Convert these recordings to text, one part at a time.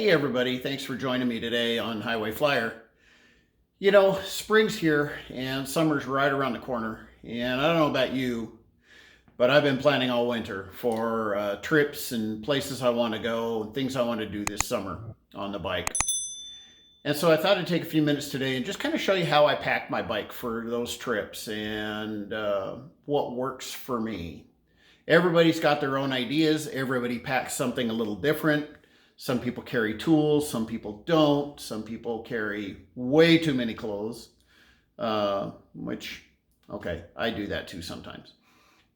Hey everybody, thanks for joining me today on Highway Flyer. You know, spring's here and summer's right around the corner. And I don't know about you, but I've been planning all winter for trips and places I want to go and things I want to do this summer on the bike. And so I thought I'd take a few minutes today and just kind of show you how I pack my bike for those trips and what works for me. Everybody's got their own ideas. Everybody packs something a little different. Some people carry tools, some people don't. Some people carry way too many clothes, okay, I do that too sometimes.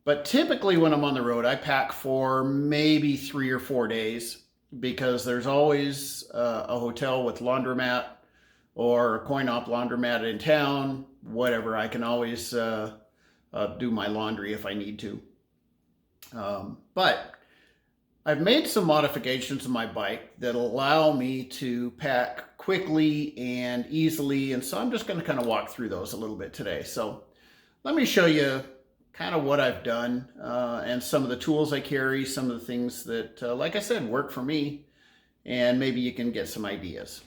But typically when I'm on the road, I pack for maybe 3 or 4 days because there's always a hotel with laundromat or a coin-op laundromat in town, whatever. I can always do my laundry if I need to. But I've made some modifications to my bike that allow me to pack quickly and easily, and so I'm just going to kind of walk through those a little bit today. So let me show you kind of what I've done and some of the tools I carry, some of the things that, like I said, work for me, and maybe you can get some ideas.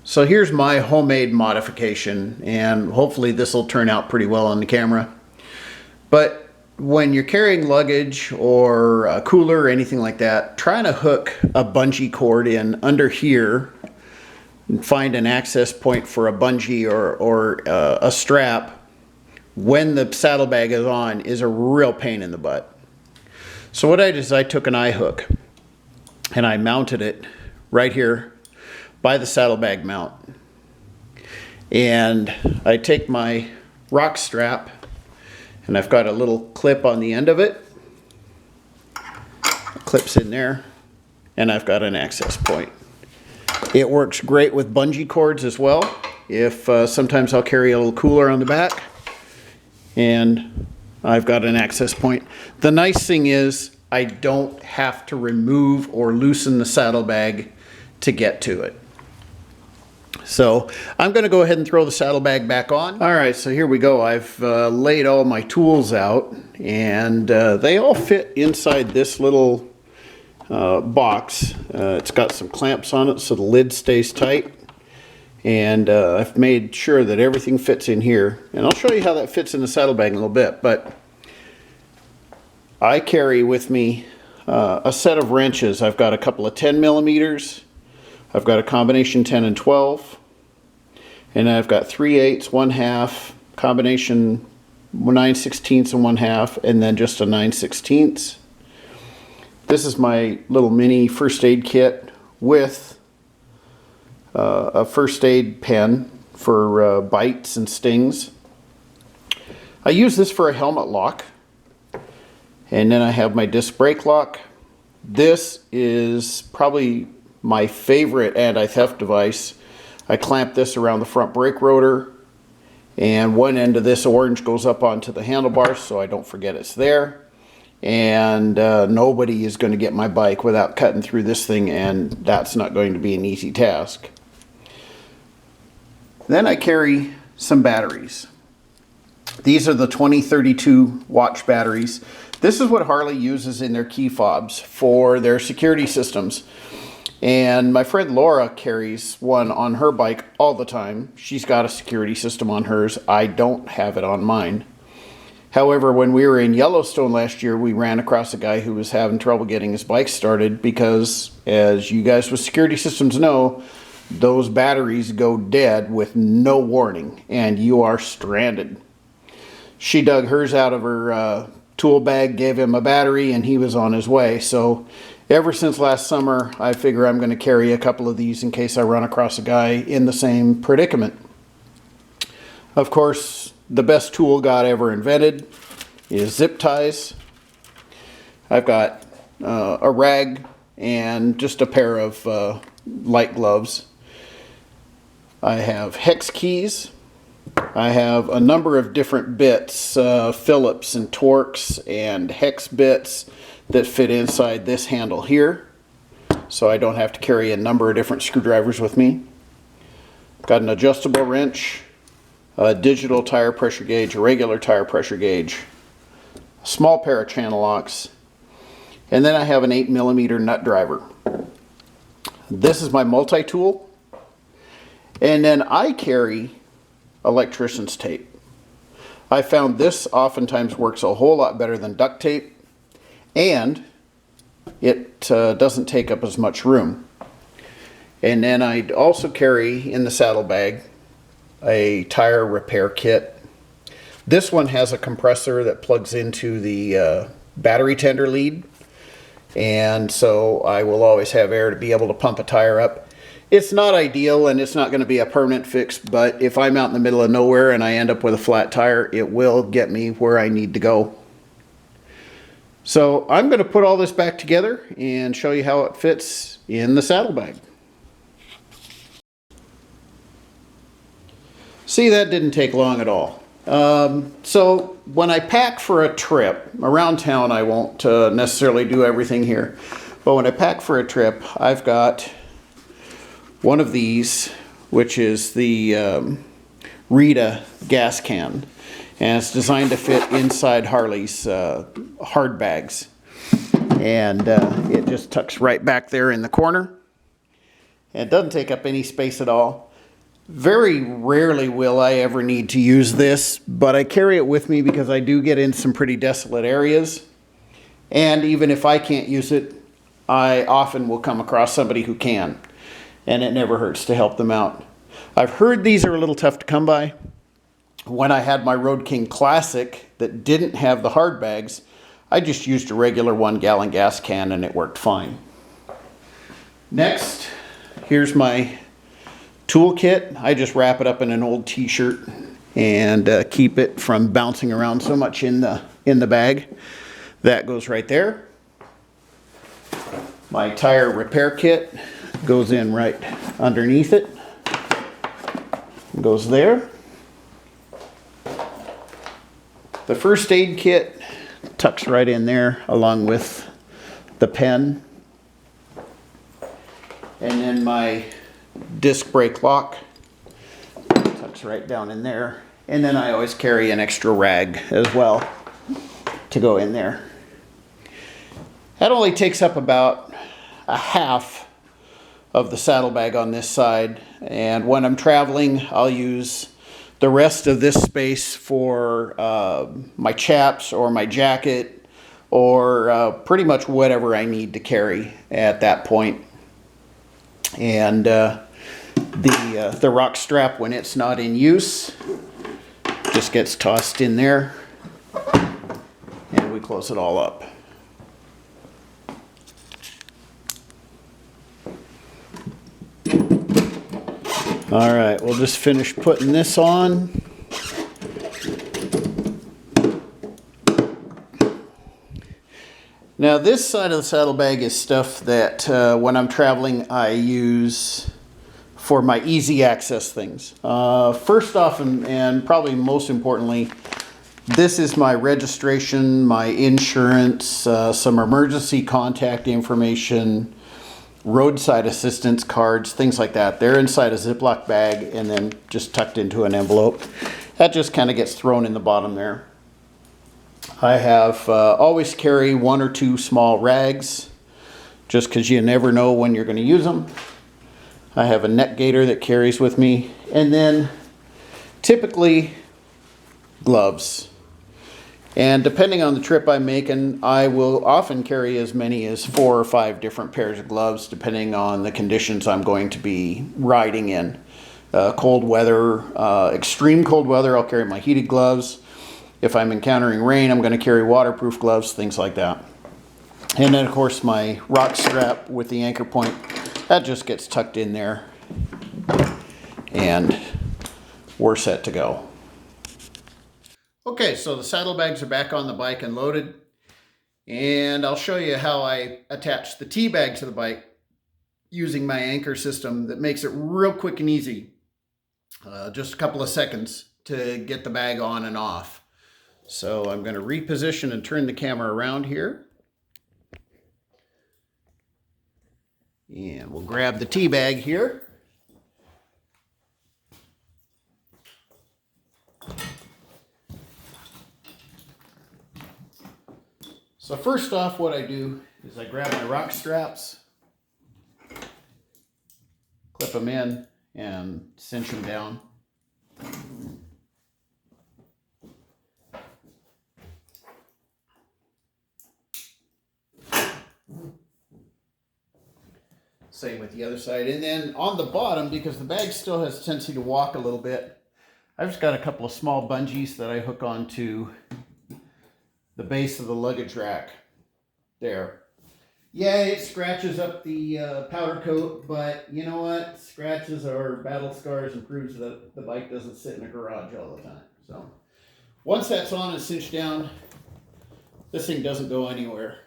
So here's my homemade modification, and hopefully this will turn out pretty well on the camera. But when you're carrying luggage or a cooler or anything like that, trying to hook a bungee cord in under here and find an access point for a bungee or a strap when the saddlebag is on is a real pain in the butt. So what I did is I took an eye hook and I mounted it right here by the saddlebag mount. And I take my rock strap and I've got a little clip on the end of it. Clips in there, and I've got an access point. It works great with bungee cords as well. If sometimes I'll carry a little cooler on the back, and I've got an access point. The nice thing is I don't have to remove or loosen the saddlebag to get to it. So I'm going to go ahead and throw the saddlebag back on. All right, so here we go. I've laid all my tools out, and they all fit inside this little box. It's got some clamps on it so the lid stays tight. And I've made sure that everything fits in here. And I'll show you how that fits in the saddlebag in a little bit. But I carry with me a set of wrenches. I've got a couple of 10 millimeters. I've got a combination 10 and 12. And I've got 3/8, 1/2, combination 9/16 and 1/2, and then just a 9/16. This is my little mini first aid kit with a first aid pen for bites and stings. I use this for a helmet lock. And then I have my disc brake lock. This is probably my favorite anti-theft device. I clamp this around the front brake rotor, and one end of this orange goes up onto the handlebars so I don't forget it's there. And nobody is going to get my bike without cutting through this thing, and that's not going to be an easy task. Then I carry some batteries. These are the 2032 watch batteries. This is what Harley uses in their key fobs for their security systems. And my friend Laura carries one on her bike all the time. She's got a security system on hers. I don't have it on mine. However, when we were in Yellowstone last year, we ran across a guy who was having trouble getting his bike started because, as you guys with security systems know, those batteries go dead with no warning and you are stranded. She dug hers out of her tool bag, gave him a battery, and he was on his way. So ever since last summer, I figure I'm going to carry a couple of these in case I run across a guy in the same predicament. Of course, the best tool God ever invented is zip ties. I've got a rag and just a pair of light gloves. I have hex keys. I have a number of different bits, Phillips and Torx and hex bits that fit inside this handle here, so I don't have to carry a number of different screwdrivers with me. Got an adjustable wrench, a digital tire pressure gauge, a regular tire pressure gauge, a small pair of channel locks, and then I have an 8mm nut driver. This is my multi-tool. And then I carry electrician's tape. I found this oftentimes works a whole lot better than duct tape, and it doesn't take up as much room. And then I also carry in the saddlebag a tire repair kit. This one has a compressor that plugs into the battery tender lead, and so I will always have air to be able to pump a tire up. It's not ideal and it's not going to be a permanent fix, but if I'm out in the middle of nowhere and I end up with a flat tire, it will get me where I need to go. So I'm going to put all this back together and show you how it fits in the saddlebag. See, that didn't take long at all. So when I pack for a trip around town, I won't necessarily do everything here, but when I pack for a trip, I've got one of these, which is the Rita gas can, and it's designed to fit inside Harley's hard bags, and it just tucks right back there in the corner. It doesn't take up any space at all. Very rarely will I ever need to use this, but I carry it with me because I do get in some pretty desolate areas, and even if I can't use it, I often will come across somebody who can. And it never hurts to help them out. I've heard these are a little tough to come by. When I had my Road King Classic that didn't have the hard bags, I just used a regular 1-gallon gas can and it worked fine. Next, here's my toolkit. I just wrap it up in an old t-shirt and keep it from bouncing around so much in the bag. That goes right there. My tire repair kit goes in right underneath it, goes there. The first aid kit tucks right in there along with the pen. And then my disc brake lock tucks right down in there. And then I always carry an extra rag as well to go in there. That only takes up about a half of the saddlebag on this side, and when I'm traveling I'll use the rest of this space for my chaps or my jacket or pretty much whatever I need to carry at that point. And the rock strap, when it's not in use, just gets tossed in there and we close it all up. All right, we'll just finish putting this on. Now this side of the saddlebag is stuff that when I'm traveling I use for my easy access things. First off, and probably most importantly, this is my registration, my insurance, some emergency contact information, roadside assistance cards, things like that. They're inside a Ziploc bag and then just tucked into an envelope. That just kind of gets thrown in the bottom there. I have always carry 1 or 2 small rags just because you never know when you're going to use them. I have a neck gaiter that carries with me, and then typically gloves. And depending on the trip I'm making, I will often carry as many as 4 or 5 different pairs of gloves, depending on the conditions I'm going to be riding in. Cold weather, extreme cold weather, I'll carry my heated gloves. If I'm encountering rain, I'm going to carry waterproof gloves, things like that. And then, of course, my rock strap with the anchor point, that just gets tucked in there, and we're set to go. Okay, so the saddlebags are back on the bike and loaded, and I'll show you how I attach the T-bag to the bike using my anchor system that makes it real quick and easy. Just a couple of seconds to get the bag on and off. So I'm going to reposition and turn the camera around here. And we'll grab the T-bag here. So first off, what I do is I grab my rock straps clip them in and cinch them down. Same with the other side. And then on the bottom, because the bag still has a tendency to walk a little bit, I've just got a couple of small bungees that I hook onto the base of the luggage rack there. Yeah, it scratches up the powder coat, but you know what? Scratches are battle scars and proves that the bike doesn't sit in a garage all the time. So once that's on and cinched down, this thing doesn't go anywhere.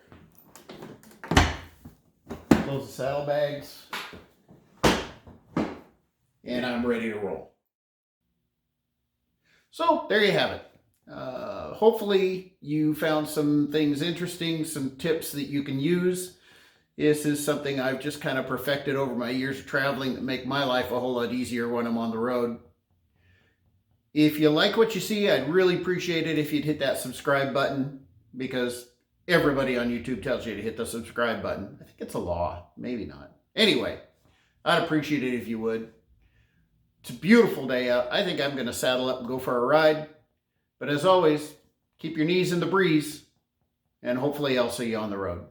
Close the saddlebags, and I'm ready to roll. So there you have it. Hopefully you found some things interesting, some tips that you can use. This is something I've just kind of perfected over my years of traveling that make my life a whole lot easier when I'm on the road. If you like what you see, I'd really appreciate it if you'd hit that subscribe button, because everybody on YouTube tells you to hit the subscribe button. I think it's a law. Maybe not. Anyway, I'd appreciate it if you would. It's a beautiful day out. I think I'm going to saddle up and go for a ride. But as always, keep your knees in the breeze, and hopefully I'll see you on the road.